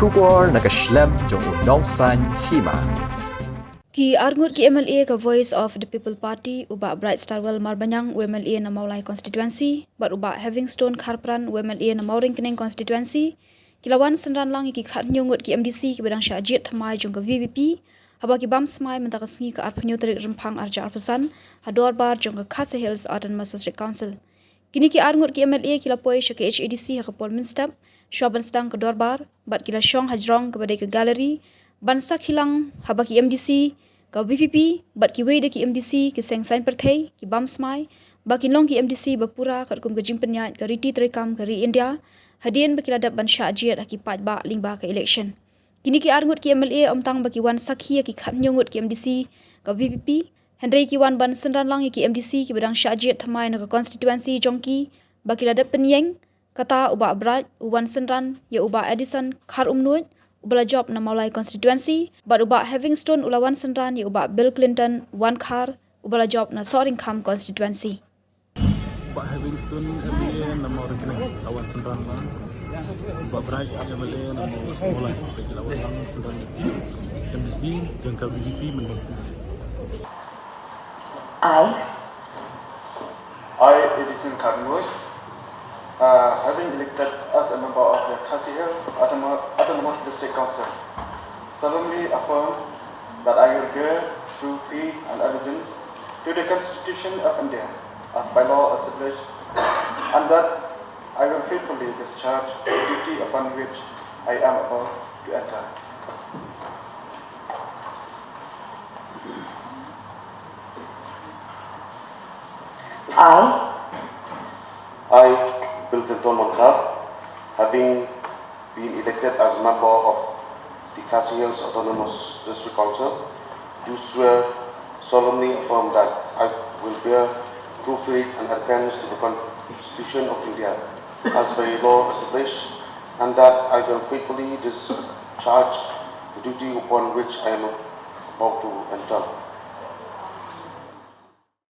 Trubor nakashlem jong unong san Hima. Ki arngut ki MLA ka Voice of the People Party uba Bright Starwell Marbanyang MLA na Maulai constituency bat uba Heavingstone Kharpran MLA na Mauring Kening constituency kilawan Synran lang ki khat nyungut ki MDC ki bedang syajit thamai jong ka VVP haba ki bam Smai mentaka sngi ka arpanyo tarik rempang arja arpasan ha Dorbar jong ka Khadc Hills Autonomous District Council kini ki arngut ki MLA kila poi syake HADC ha ka Pol Minstap Syaban sedang ke Dorbar bat kila syong hajrong ke badai ke galeri bansa khilang haba ki MDC ka VPP bat ki wei de ki MDC ki seng sign perthei ki bam Smai ba ki long ki MDC bapura kat kum ke jimpenya ka riti trekam ka ri India hadien ba kiladap ban sya ajiat ki pat ba lingba ka election kini ki arngut ki MLA omtang ba ki wan sakhi ki khat nyungut ki MDC ka VPP Hendrai ki wan ban Synran lang ki MDC ki bedang sya ajiat thamai na ka constituency jongki ba kiladap penyeng kata uba Bright uban Synran ya uba Edison khar umnuit ubala job na Maulai constituency bat uba Heavingstone ulawan Synran ya uba Bill Clinton wan khar ubala job na Soringham constituency Uba Heavingstone MLA na Mauring Kening lawan Synran lang Uba Bright MLA na Maulai lawan lang Synran MDC dan KBVP menang I, Edison Carnwood, having elected as a member of the Khadc Autonomous District Council, solemnly affirm that I will bear true faith and allegiance to the Constitution of India as by law established, and that I will faithfully discharge the duty upon which I am about to enter. I, Bill Clinton, having been elected as a member of the Khadc Hills Autonomous District Council, do swear solemnly affirm that I will bear true faith and adherence to the Constitution of India as by law established, and that I will faithfully discharge the duty upon which I am about to enter.